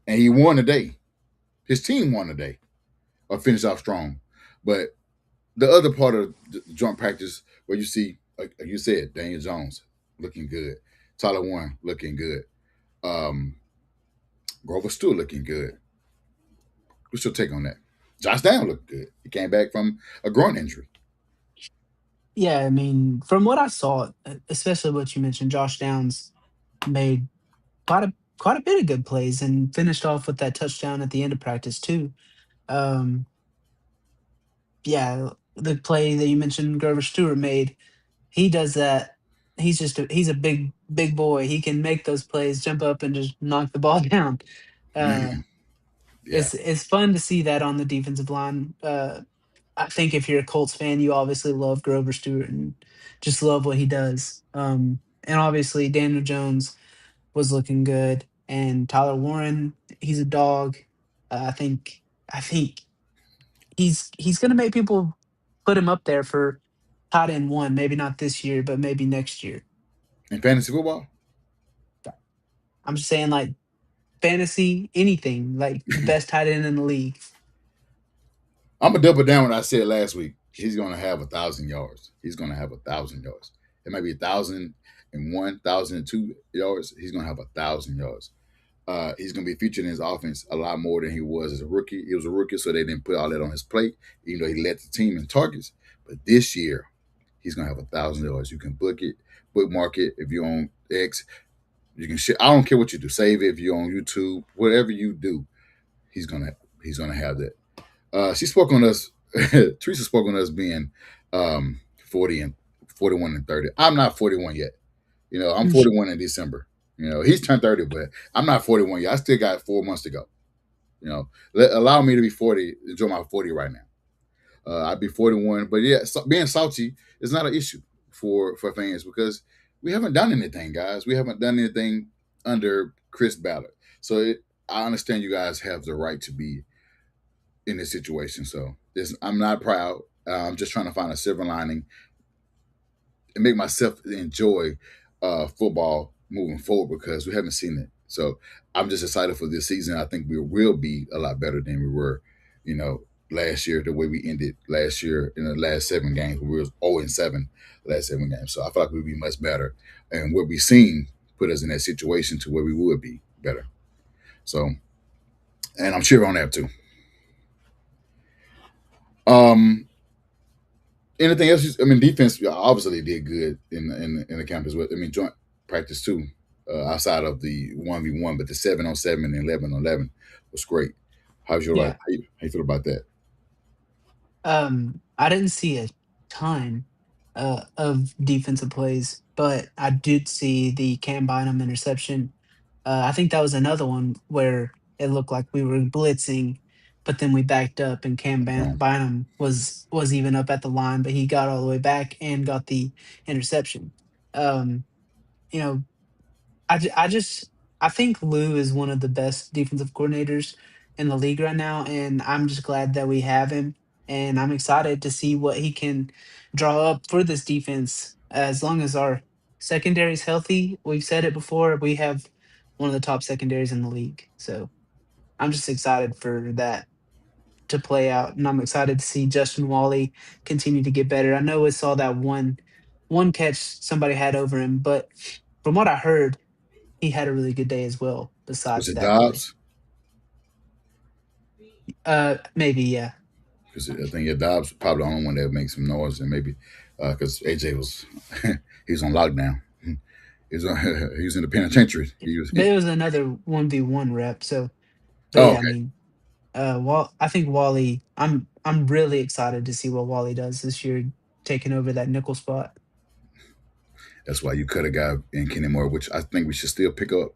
And he won the day. His team won the day or finished off strong, but the other part of the joint practice where you see, like you said, Daniel Jones looking good, Tyler Warren looking good, um, Grover Stewart looking good. What's your take on that? Josh Down looked good. He came back from a groin injury. Yeah, I mean, from what I saw, especially what you mentioned, Josh Downs made quite a bit of good plays and finished off with that touchdown at the end of practice too. Um, yeah, the play that you mentioned Grover Stewart made, he does that. He's a big boy. He can make those plays, jump up and just knock the ball down. Uh, Man, yeah, it's fun to see that on the defensive line. I think if you're a Colts fan, you obviously love Grover Stewart and just love what he does. And obviously Daniel Jones was looking good, and Tyler Warren, he's a dog. I think he's gonna make people put him up there for tight end one. Maybe not this year, but maybe next year. In fantasy football, I'm just saying, like fantasy, anything, like the best tight end in the league. I'm gonna double down what I said last week. He's gonna have 1,000 yards. He's gonna have 1,000 yards. It might be 1,001, 1,002 yards. He's gonna have 1,000 yards. He's going to be featured in his offense a lot more than he was as a rookie. He was a rookie, so they didn't put all that on his plate, even though he led the team in targets. But this year, he's going to have 1,000 yards. You can bookmark it if you're on X. You can share. I don't care what you do. Save it if you're on YouTube. Whatever you do, he's gonna have that. She spoke on us. Teresa spoke on us being 40 and 41 and 30. I'm not 41 yet. I'm 41 in December. He's turned 30, but I'm not 41 yet. I still got 4 months to go. Allow me to be 40, enjoy my 40 right now. I'd be 41, but yeah, being salty is not an issue for fans because we haven't done anything, guys. We haven't done anything under Chris Ballard. So I understand you guys have the right to be in this situation. So I'm not proud. I'm just trying to find a silver lining and make myself enjoy football moving forward because we haven't seen it. So I'm just excited for this season. I think we will be a lot better than we were, last year, the way we ended last year in the last 7 games. We were 0-7 last 7 games. So I feel like we'll be much better. And what we've seen put us in that situation to where we would be better. So, and I'm cheering on that too. Anything else? Defense obviously did good in the camp as well. Joint practice too, outside of the 1v1, but the 7-on-7 and 11-on-11 was great. How's your life? Yeah. How you feel about that? I didn't see a ton of defensive plays, but I did see the Cam Bynum interception. I think that was another one where it looked like we were blitzing, but then we backed up, and Bynum was even up at the line, but he got all the way back and got the interception. Um, you know, I just I think Lou is one of the best defensive coordinators in the league right now, and I'm just glad that we have him. And I'm excited to see what he can draw up for this defense. As long as our secondary is healthy, we've said it before, we have one of the top secondaries in the league. So I'm just excited for that to play out, and I'm excited to see Justin Wally continue to get better. I know we saw that one catch somebody had over him, but from what I heard, he had a really good day as well, Was besides it that play. Dobbs? Maybe, yeah. Because I think Dobbs probably the only one that makes some noise, and maybe because AJ was he was on lockdown. He was he was in the penitentiary. He was. But it was another 1v1 rep, so but Oh, yeah, I okay. mean, I think Wally, I'm really excited to see what Wally does this year, taking over that nickel spot. That's why you cut a guy in Kenny Moore, which I think we should still pick up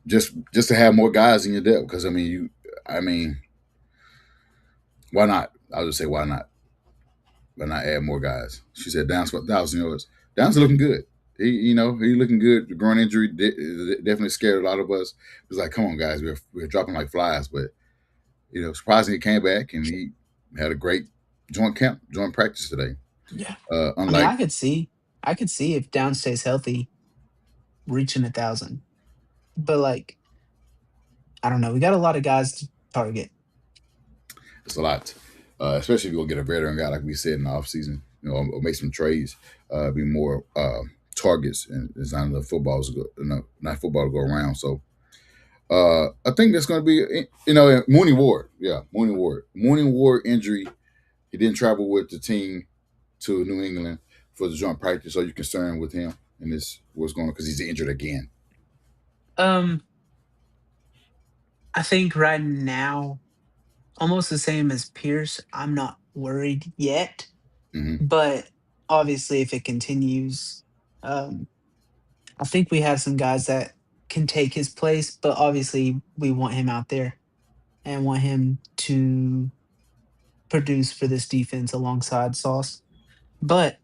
just to have more guys in your depth. Because I mean, why not? I'll just say why not? Why not add more guys? She said Downs for 1,000 yards. Downs looking good. He looking good. The groin injury definitely scared a lot of us. It was like, come on, guys, we're dropping like flies. But surprisingly, he came back and he had a great joint practice today. Yeah. I mean, Unlike I could see if Down stays healthy, reaching 1,000. But like, I don't know. We got a lot of guys to target. It's a lot, especially if you go get a veteran guy like we said in the offseason, or make some trades, be more targets, and it's not enough footballs to go, not football to go around. So I think that's going to be, Mooney Ward. Yeah, Mooney Ward. Mooney Ward injury. He didn't travel with the team to New England for the joint practice. Are you concerned with him and this what's going on because he's injured again? Um, I think right now, almost the same as Pierce. I'm not worried yet, Mm-hmm. but obviously, if it continues, um, I think we have some guys that can take his place. But obviously, we want him out there and want him to produce for this defense alongside Sauce. But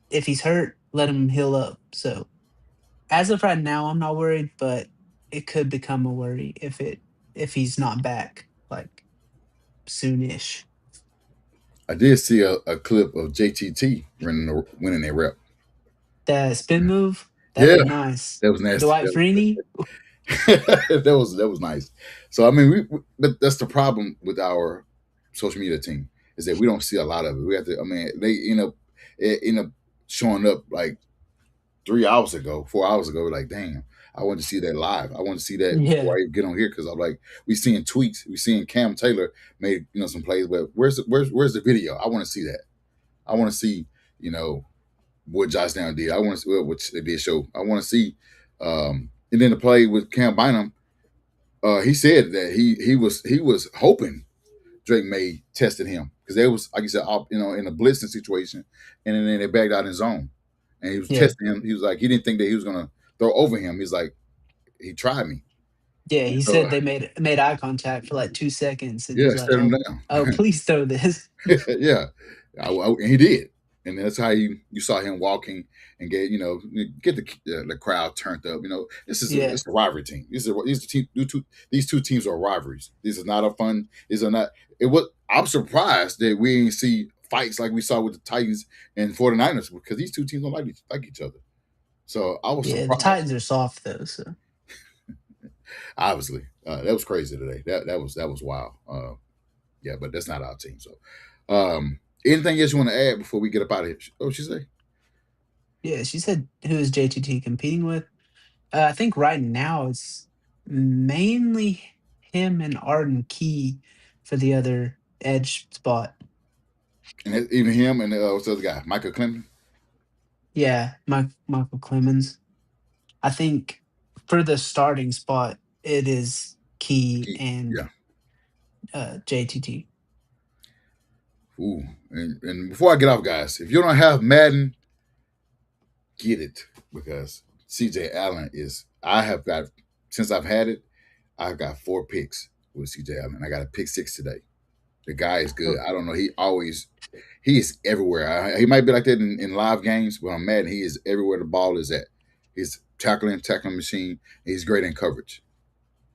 if he's hurt, let him heal up. So as of right now, I'm not worried, but it could become a worry if he's not back like soonish. I did see a clip of JTT winning a rep. That spin move, that Yeah, looked nice. that was nasty. Dwight Freeney, That was nice. So I mean, but that's the problem with our social media team is that we don't see a lot of it. We have to. I mean, they end up showing up like 3 hours ago, 4 hours ago. We're like, damn, I want to see that live. I want to see that before yeah, I even get on here because I'm like, we seeing tweets, we seeing Cam Taylor made some plays, but where's the video? I want to see that. I want to see you know what Josh Down did. I want to see which they did show. I want to see, and then the play with Cam Bynum. He said that he was hoping Drake May tested him because they was like you said, in a blitzing situation, and then they backed out in zone, and he was yeah, testing him. He was like he didn't think that he was gonna throw over him. He's like he tried me. yeah. And He so said they made eye contact for like 2 seconds, and yeah, he's like, shut him "Oh, down. oh, please throw this." Yeah, and he did, and that's how you saw him walking and get the crowd turned up. Yeah, It's a rivalry team. These two teams are rivalries. This is not a fun. These are not. It was. I'm surprised that we didn't see fights like we saw with the Titans and 49ers because these two teams don't like each other. So I was yeah. The surprised. Titans are soft though, so Obviously, that was crazy today. That was wild. Yeah, but that's not our team. So, anything else you want to add before we get up out of here? Oh, she say? yeah. She said, "Who is JTT competing with?" I think right now it's mainly him and Arden Key for the other edge spot. And even him and what's the other guy, Michael Clemens. Yeah, Michael Clemens. I think for the starting spot, it is Key and Yeah. JTT. Ooh. And before I get off, guys, if you don't have Madden, get it because CJ Allen is. I have got since I've had it, I've got 4 picks with CJ Allen. I got a pick 6 today. The guy is good. I don't know. He is everywhere. He might be like that in live games, but on Madden, he is everywhere the ball is at. He's tackling machine. He's great in coverage.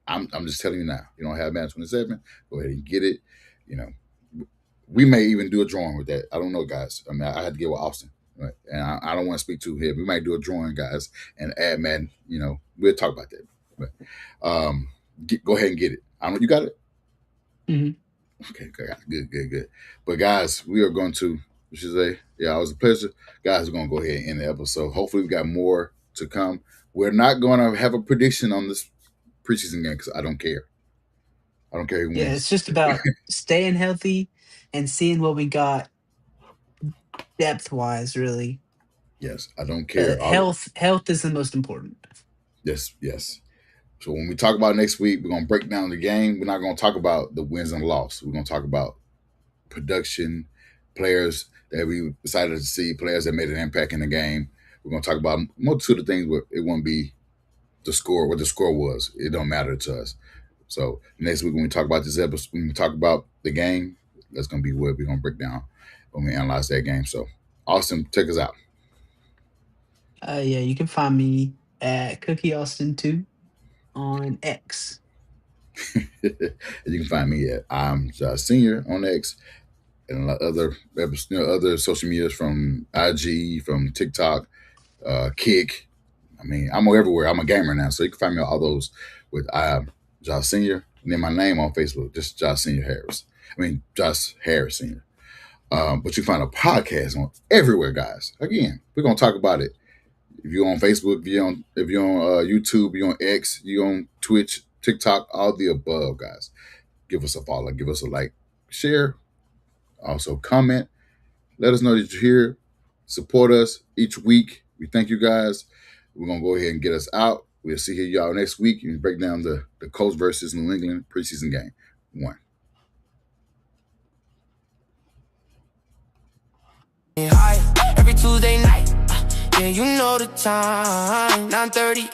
I'm just telling you now. You don't have Madden 27, go ahead and get it. You know, we may even do a drawing with that. I don't know, guys. I mean, I had to get with Austin, right? And I don't want to speak too here. We might do a drawing, guys, and add Madden. We'll talk about that. But go ahead and get it. I don't. You got it. Hmm. Okay, good. But guys, we are going to. What should say? Yeah, it was a pleasure. Guys, we're gonna go ahead and end the episode. Hopefully, we got more to come. We're not going to have a prediction on this preseason game because I don't care. I don't care who Yeah, wins. it's just about staying healthy and seeing what we got depth wise. Really, Yes, I don't care. health is the most important. Yes. So when we talk about next week, we're gonna break down the game. We're not gonna talk about the wins and loss. We're gonna talk about production, players that we decided to see, players that made an impact in the game. We're gonna talk about multitude of things, but it won't be the score. What the score was, it don't matter to us. So next week when we talk about this episode, when we talk about the game, that's gonna be what we're gonna break down when we analyze that game. So Austin, take us out. Yeah, you can find me at Cookie Austin 2 on X. You can find me at I'm Josh Senior on X and other social medias from IG, from TikTok, Kick. I mean, I'm everywhere. I'm a gamer now, so you can find me on all those with Josh Senior, and then my name on Facebook, just Josh Senior Harris. I mean, Josh Harris Senior. But you find a podcast on everywhere, guys. Again, we're gonna talk about it. If you're on Facebook, if you're on YouTube, you're on X, you're on Twitch, TikTok, all the above, guys. Give us a follow, give us a like, share, also comment. Let us know that you're here. Support us each week. We thank you guys. We're gonna go ahead and get us out. We'll see y'all next week and break down the Colts versus New England preseason game. 1. Every Tuesday night, yeah, you know the time, 9:30